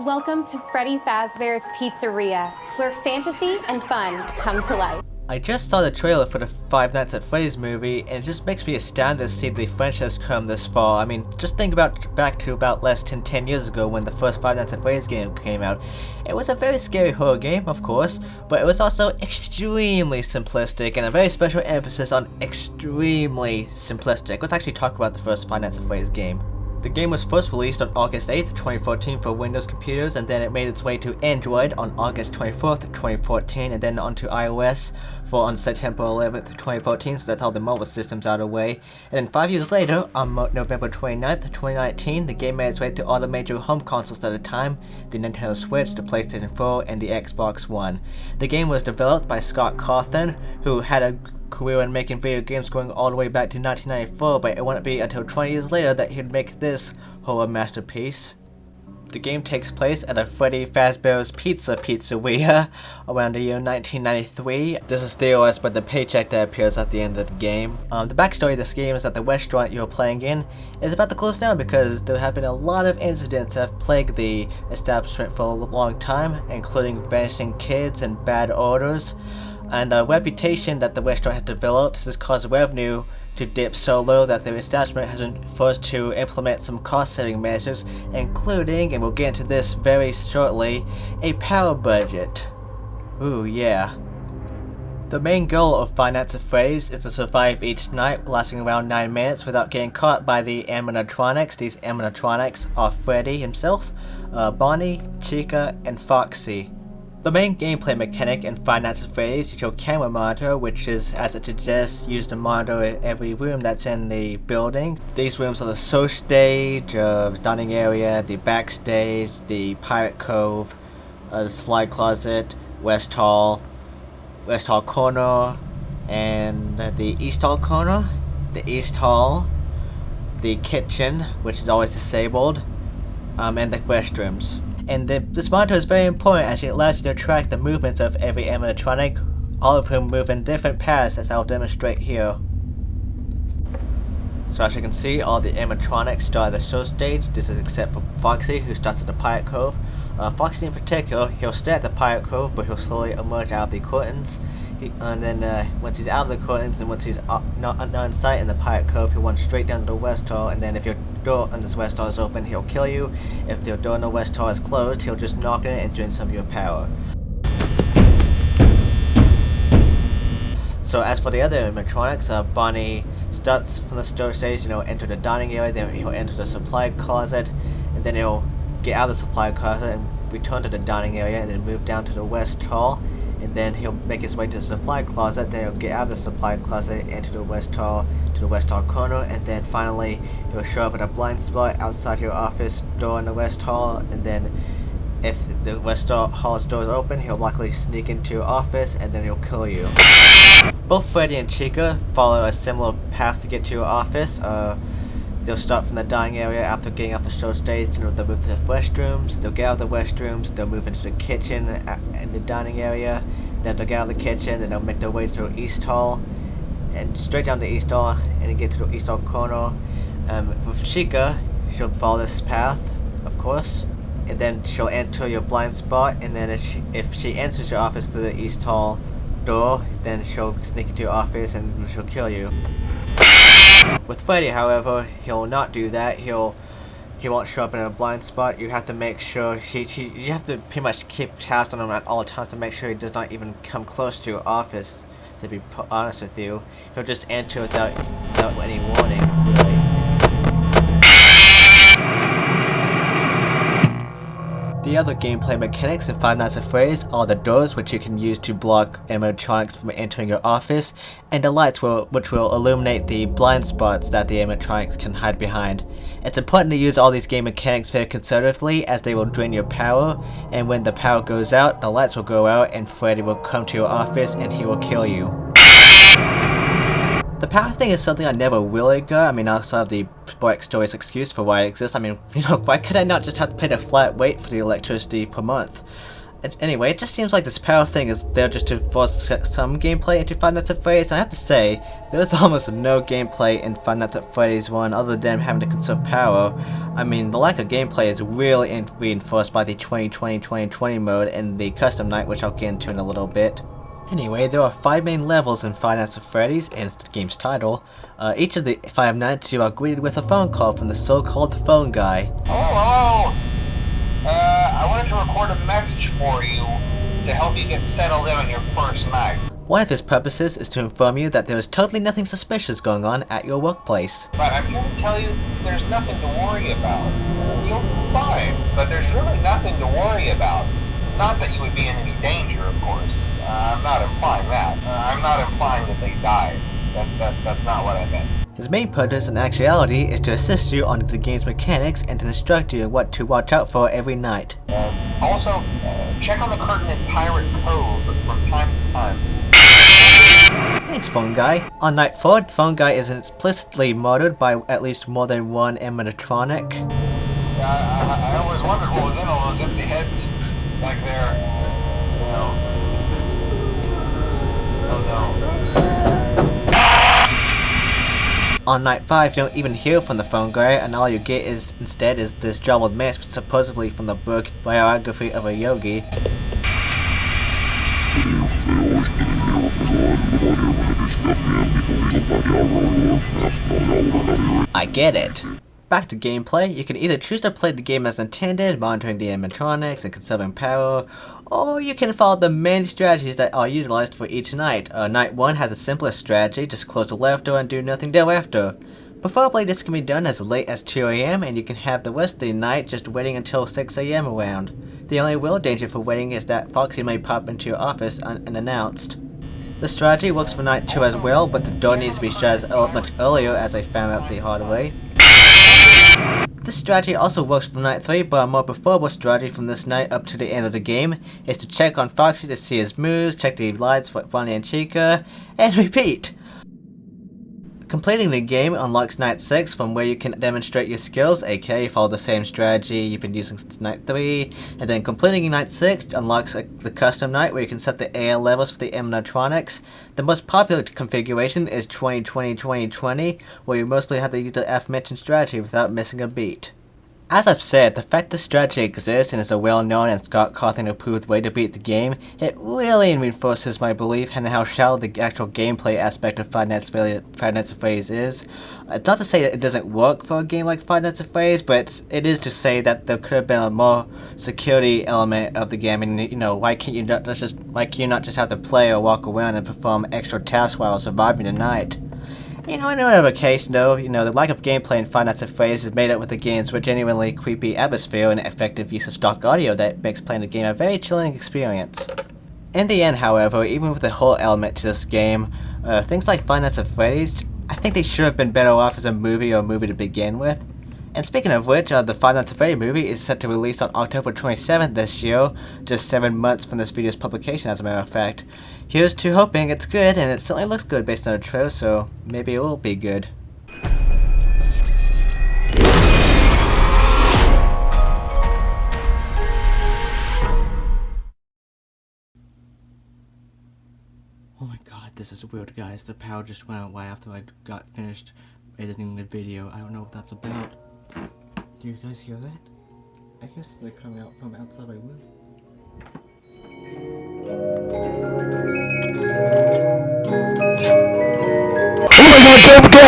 Welcome to Freddy Fazbear's Pizzeria, where fantasy and fun come to life. I just saw the trailer for the Five Nights at Freddy's movie, and it just makes me astounded to see the franchise come this far. I mean, just think back to about less than 10 years ago when the first Five Nights at Freddy's game came out. It was a very scary horror game, of course, but it was also extremely simplistic and a very special emphasis on extremely simplistic. Let's actually talk about the first Five Nights at Freddy's game. The game was first released on August 8th, 2014 for Windows computers, and then it made its way to Android on August 24th, 2014, and then onto iOS on September 11th, 2014, so that's all the mobile systems out of the way. And then 5 years later, on November 29th, 2019, the game made its way to all the major home consoles at the time, the Nintendo Switch, the PlayStation 4, and the Xbox One. The game was developed by Scott Cawthon, who had a career in making video games going all the way back to 1994, but it wouldn't be until 20 years later that he'd make this horror masterpiece. The game takes place at a Freddy Fazbear's Pizzeria around the year 1993. This is theorized by the paycheck that appears at the end of the game. The backstory of this game is that the restaurant you're playing in is about to close down because there have been a lot of incidents that have plagued the establishment for a long time, including vanishing kids and bad orders. And the reputation that the restaurant has developed has caused revenue to dip so low that the establishment has been forced to implement some cost-saving measures, including, and we'll get into this very shortly, a power budget. Ooh, yeah. The main goal of Five Nights at Freddy's is to survive each night, lasting around 9 minutes without getting caught by the animatronics. These animatronics are Freddy himself, Bonnie, Chica, and Foxy. The main gameplay mechanic in Five Nights at Freddy's is your camera monitor, which is, as it suggests, used to monitor every room that's in the building. These rooms are the social stage, the dining area, the backstage, the pirate cove, the supply closet, West Hall corner, and the East Hall corner, the East Hall, the kitchen, which is always disabled, and the restrooms. And this monitor is very important as it allows you to track the movements of every animatronic, all of whom move in different paths, as I'll demonstrate here. So as you can see, all the animatronics start at the show stage. This is except for Foxy, who starts at the Pirate Cove. Foxy in particular, he'll stay at the Pirate Cove, but he'll slowly emerge out of the curtains. And then once he's out of the curtains and once he's not in sight in the Pirate Cove, he'll run straight down to the West Hall, and then if your door on this West Hall is open, he'll kill you. If your door in the West Hall is closed, he'll just knock on it and drain some of your power. So as for the other animatronics, Bonnie starts from the store stage, enter the dining area, then he'll enter the supply closet, and then he'll get out of the supply closet and return to the dining area, and then move down to the West Hall, and then he'll make his way to the supply closet, then he'll get out of the supply closet, enter the West Hall, to the West Hall corner, and then finally he'll show up at a blind spot outside your office door in the West Hall, and then if the West Hall's door is open, he'll likely sneak into your office, and then he'll kill you. Both Freddy and Chica follow a similar path to get to your office. They'll start from the dining area after getting off the show stage, and they'll move to the restrooms. They'll get out of the restrooms, they'll move into the kitchen and the dining area, then they'll get out of the kitchen, then they'll make their way to the East Hall, and straight down the East Hall, and get to the East Hall corner. For Chica, she'll follow this path, of course, and then she'll enter your blind spot, and then if she enters your office through the East Hall door, then she'll sneak into your office and she'll kill you. With Freddy, however, he'll not do that. He won't show up in a blind spot. You have to make sure you have to pretty much keep tabs on him at all times to make sure he does not even come close to your office. To be honest with you, he'll just enter without any warning, really. The other gameplay mechanics in Five Nights at Freddy's are the doors, which you can use to block animatronics from entering your office, and the lights which will illuminate the blind spots that the animatronics can hide behind. It's important to use all these game mechanics very conservatively, as they will drain your power, and when the power goes out, the lights will go out and Freddy will come to your office and he will kill you. The power thing is something I never really got. I mean, I also have the Spike Stories excuse for why it exists. I mean, why could I not just have to pay the flat rate for the electricity per month? Anyway, it just seems like this power thing is there just to force some gameplay into Five Nights at Freddy's. And I have to say, there was almost no gameplay in Five Nights at Freddy's 1 other than having to conserve power. I mean, the lack of gameplay is really reinforced by the 2020-2020 mode and the custom night, which I'll get into in a little bit. Anyway, there are 5 main levels in Five Nights at Freddy's, and it's the game's title. Each of the 5 nights you are greeted with a phone call from the so-called phone guy. Hello! I wanted to record a message for you to help you get settled in on your first night. One of his purposes is to inform you that there is totally nothing suspicious going on at your workplace. But I'm here to tell you there's nothing to worry about. You'll be fine, but there's really nothing to worry about. Not that you would be in any danger, of course. I'm not implying that. I'm not implying that they died. That's not what I meant. His main purpose in actuality is to assist you on the game's mechanics and to instruct you what to watch out for every night. Also, check on the curtain in Pirate Cove from time to time. Thanks, phone guy. On night 4, the phone guy is explicitly murdered by at least more than one animatronic. I always wondered what was in all those empty heads back there. You know. Oh no. On night 5, you don't even hear from the phone guy, and all you get is instead this jumbled mess supposedly from the book Biography of a Yogi. I get it. Back to gameplay, you can either choose to play the game as intended, monitoring the animatronics and conserving power, or you can follow the main strategies that are utilized for each night. Night 1 has the simplest strategy, just close the left door and do nothing thereafter. Preferably this can be done as late as 2 AM and you can have the rest of the night just waiting until 6 AM around. The only real danger for waiting is that Foxy may pop into your office unannounced. The strategy works for night 2 as well, but the door needs to be shut much earlier as I found out the hard way. This strategy also works for night 3, but a more preferable strategy from this night up to the end of the game is to check on Foxy to see his moves, check the lights for Bonnie and Chica, and repeat! Completing the game unlocks night 6 from where you can demonstrate your skills, aka follow the same strategy you've been using since night 3, and then completing night 6 unlocks the custom night where you can set the AL levels for the animatronics. The most popular configuration is 2020-2020, where you mostly have to use the aforementioned strategy without missing a beat. As I've said, the fact this strategy exists and is a well-known and Scott Cawthon-approved way to beat the game, it really reinforces my belief in how shallow the actual gameplay aspect of Five Nights at Freddy's is. It's not to say that it doesn't work for a game like Five Nights at Freddy's, but it is to say that there could have been a more security element of the game, and you know, why can you not just have to play or walk around and perform extra tasks while surviving the night? You know, in whatever case, though, the lack of gameplay in Five Nights at Freddy's is made up with the game's genuinely creepy atmosphere and effective use of stock audio that makes playing the game a very chilling experience. In the end, however, even with the whole element to this game, things like Five Nights at Freddy's, I think they should have been better off as a movie to begin with. And speaking of which, the Five Nights at Freddy movie is set to release on October 27th this year, just 7 months from this video's publication as a matter of fact. Here's to hoping it's good, and it certainly looks good based on the trailer, so maybe it will be good. Oh my god, this is weird, guys. The power just went out right after I got finished editing the video. I don't know what that's about. Do you guys hear that? I guess they're coming out from outside my room. Oh my god, damn again!